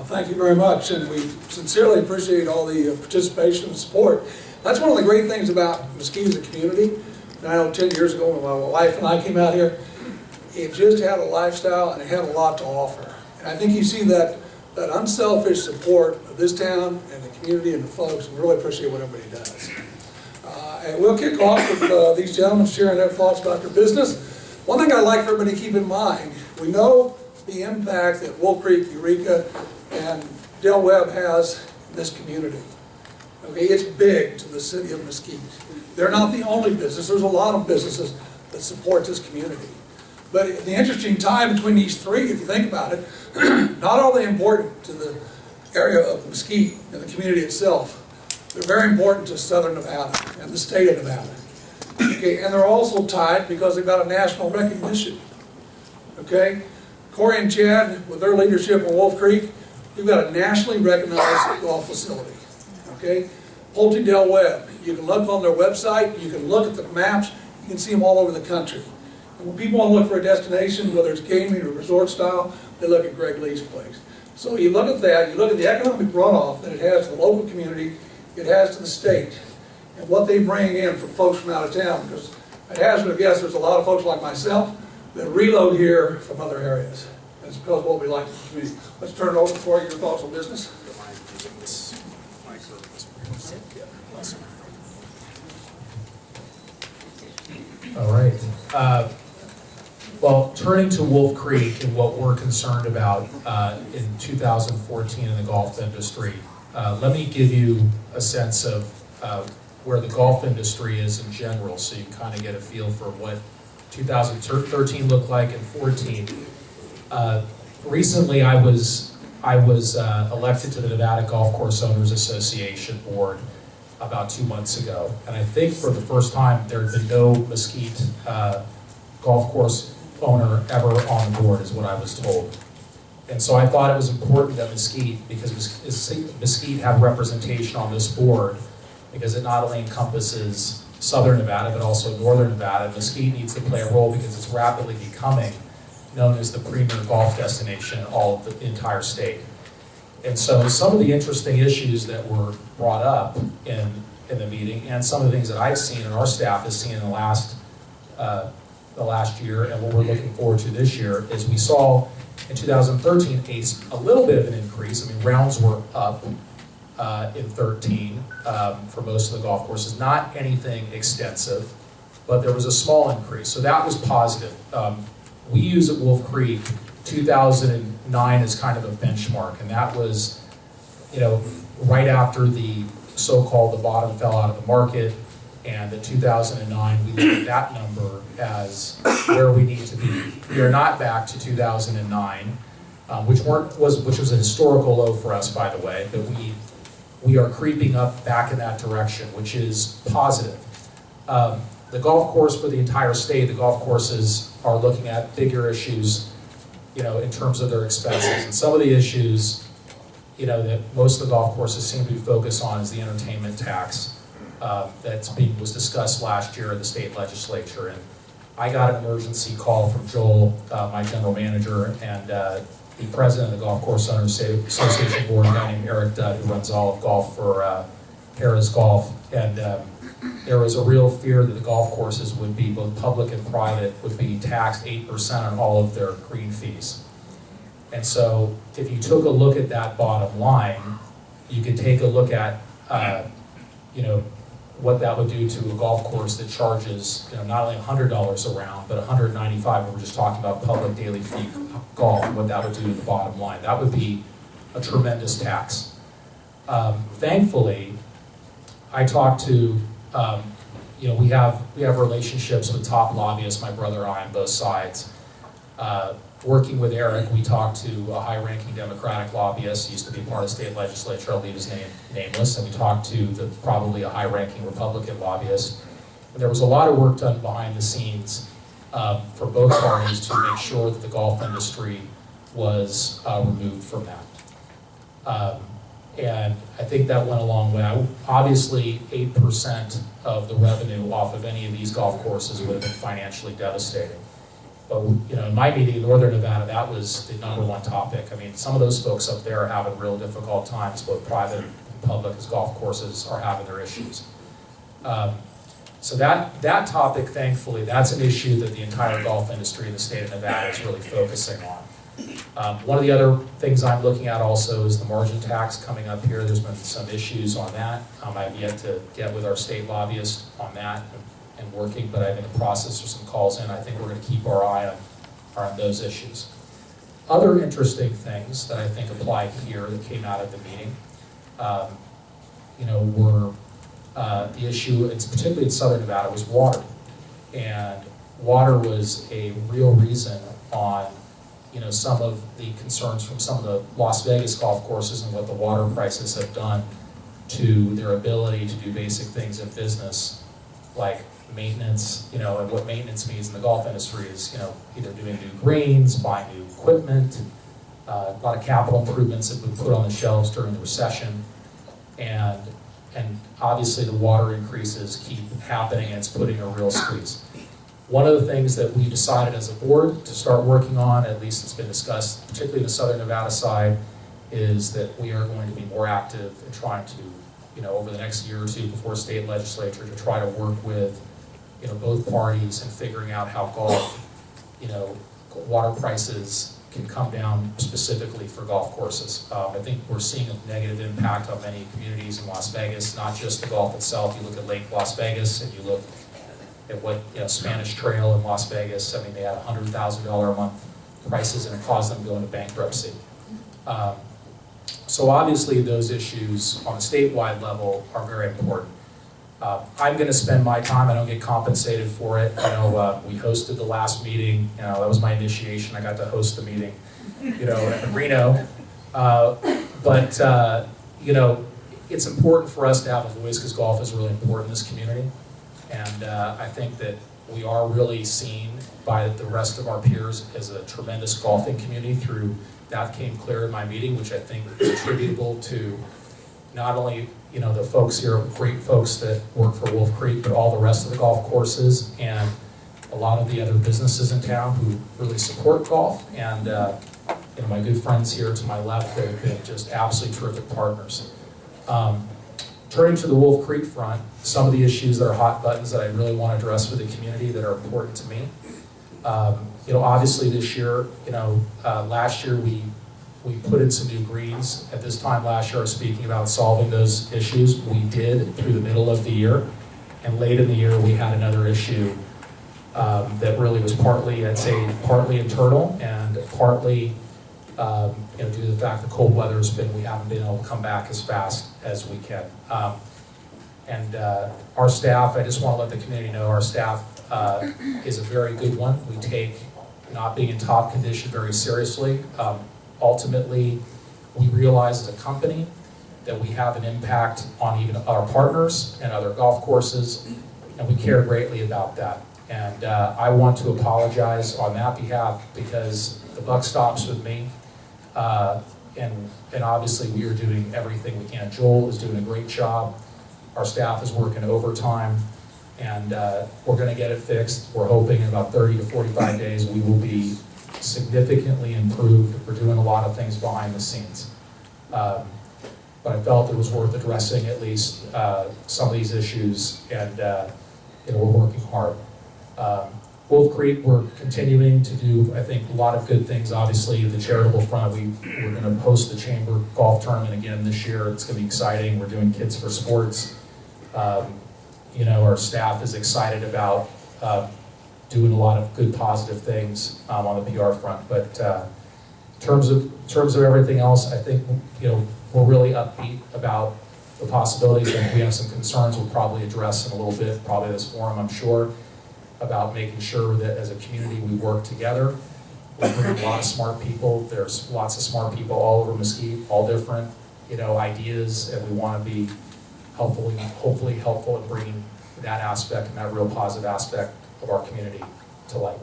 Thank you very much, and we sincerely appreciate all the participation and support. That's one of the great things about Mesquite as a community. And I know 10 years ago when my wife and I came out here, it just had a lifestyle and it had a lot to offer. And I think you see that unselfish support of this town and the community and the folks, and really appreciate what everybody does. And we'll kick off with these gentlemen sharing their thoughts about their business. One thing I'd like for everybody to keep in mind, we know the impact that Wolf Creek, Eureka, and Del Webb has in this community. Okay, it's big to the city of Mesquite. They're not the only business. There's a lot of businesses that support this community. But the interesting tie between these three, if you think about it, not only important to the area of Mesquite and the community itself, they're very important to Southern Nevada and the state of Nevada. Okay, and they're also tied because they've got a national recognition. Okay, Corey and Chad, with their leadership in Wolf Creek, we've got a nationally recognized golf facility. Okay, Pulte Del Webb, you can look on their website, you can look at the maps, you can see them all over the country. And when people want to look for a destination, whether it's gaming or resort style, they look at Greg Lee's place. So you look at that, you look at the economic runoff that it has to the local community, it has to the state, and what they bring in from folks from out of town. Because I'd hazard a guess there's a lot of folks like myself that reload here from other areas. That's because of what we like in the community. Let's turn it over for your thoughts on business. All right. Well, turning to Wolf Creek and what we're concerned about in 2014 in the golf industry, let me give you a sense of where the golf industry is in general, so you can kind of get a feel for what 2013 looked like and 14. Recently, I was elected to the Nevada Golf Course Owners Association board about 2 months ago, and I think for the first time there had been no Mesquite golf course owner ever on the board, is what I was told. And so I thought it was important that Mesquite, because Mesquite have representation on this board, because it not only encompasses Southern Nevada, but also Northern Nevada. Mesquite needs to play a role because it's rapidly becoming known as the premier golf destination in all of the entire state. And so some of the interesting issues that were brought up in the meeting, and some of the things that I've seen and our staff has seen in the last year, and what we're looking forward to this year, is we saw in 2013 a little bit of an increase. I mean, rounds were up in 13 for most of the golf courses. Not anything extensive, but there was a small increase. So that was positive. We use at Wolf Creek 2009 as kind of a benchmark, and that was, right after the so-called the bottom fell out of the market, and in 2009 we look at that number as where we need to be. We are not back to 2009, which was a historical low for us, by the way, but we are creeping up back in that direction, which is positive. The golf course for the entire state, the golf courses are looking at bigger issues, in terms of their expenses. And some of the issues, that most of the golf courses seem to be focused on is the entertainment tax that was discussed last year at the state legislature. And I got an emergency call from Joel, my general manager, and the president of the Golf Course Owners Association board, a guy named Eric Dudd, who runs all of golf for Harrah's Golf. And there was a real fear that the golf courses would be, both public and private, would be taxed 8% on all of their green fees. And so if you took a look at that bottom line, you could take a look at what that would do to a golf course that charges not only $100 a round, but $195. We're just talking about public daily fee golf, what that would do to the bottom line. That would be a tremendous tax. Thankfully, I talked to, we have relationships with top lobbyists, my brother and I on both sides. Working with Eric, we talked to a high-ranking Democratic lobbyist, he used to be part of the state legislature, I'll leave his name nameless, and we talked to probably a high-ranking Republican lobbyist. And there was a lot of work done behind the scenes for both parties to make sure that the golf industry was removed from that. And I think that went a long way. Obviously, 8% of the revenue off of any of these golf courses would have been financially devastating. But in my meeting in Northern Nevada, that was the #1 topic. I mean, some of those folks up there are having real difficult times, both private and public, as golf courses are having their issues. So that topic, thankfully, that's an issue that the entire golf industry in the state of Nevada is really focusing on. One of the other things I'm looking at also is the margin tax coming up here. There's been some issues on that. I've yet to get with our state lobbyist on that and working, but I'm in the process of some calls in. I think we're going to keep our eye on those issues. Other interesting things that I think apply here that came out of the meeting, were the issue, it's particularly in Southern Nevada, was water. And water was a real reason on some of the concerns from some of the Las Vegas golf courses and what the water prices have done to their ability to do basic things in business, like maintenance, and what maintenance means in the golf industry is, either doing new greens, buying new equipment, a lot of capital improvements that we put on the shelves during the recession, and obviously the water increases keep happening and it's putting a real squeeze. One of the things that we decided as a board to start working on, at least it's been discussed, particularly the Southern Nevada side, is that we are going to be more active in trying to, over the next year or two before state legislature, to try to work with, both parties and figuring out how golf, water prices can come down specifically for golf courses. I think we're seeing a negative impact on many communities in Las Vegas, not just the golf itself. You look at Lake Las Vegas and you look at what Spanish Trail in Las Vegas, I mean, they had $100,000 a month prices and it caused them to go into bankruptcy. So obviously those issues on a statewide level are very important. I'm going to spend my time, I don't get compensated for it. We hosted the last meeting, that was my initiation. I got to host the meeting, in Reno. It's important for us to have a voice because golf is really important in this community. And I think that we are really seen by the rest of our peers as a tremendous golfing community through, that came clear in my meeting, which I think is attributable to not only the folks here, great folks that work for Wolf Creek, but all the rest of the golf courses and a lot of the other businesses in town who really support golf. And my good friends here to my left that have been just absolutely terrific partners. Turning to the Wolf Creek front, some of the issues that are hot buttons that I really want to address with the community that are important to me. Obviously this year, last year we put in some new greens. At this time last year, I was speaking about solving those issues. We did through the middle of the year. And late in the year, we had another issue that really was partly, I'd say, partly internal and partly due to the fact that cold weather has been, we haven't been able to come back as fast as we can. Our staff, I just want to let the community know, our staff is a very good one. We take not being in top condition very seriously. Ultimately, we realize as a company that we have an impact on even our partners and other golf courses, and we care greatly about that. And I want to apologize on that behalf because the buck stops with me. And obviously we are doing everything we can. Joel is doing a great job. Our staff is working overtime, and we're going to get it fixed. We're hoping in about 30 to 45 days we will be significantly improved. We're doing a lot of things behind the scenes. But I felt it was worth addressing at least some of these issues, and we're working hard. Wolf Creek, we're continuing to do, I think, a lot of good things. Obviously, the charitable front, we're going to host the Chamber Golf Tournament again this year. It's going to be exciting. We're doing Kids for Sports. Our staff is excited about doing a lot of good, positive things on the PR front. But in terms of everything else, I think we're really upbeat about the possibilities, and we have some concerns we'll probably address in a little bit, probably this forum, I'm sure, about making sure that as a community we work together. We bring a lot of smart people. There's lots of smart people all over Mesquite, all different ideas, and we want to be hopefully helpful in bringing that aspect and that real positive aspect of our community to light.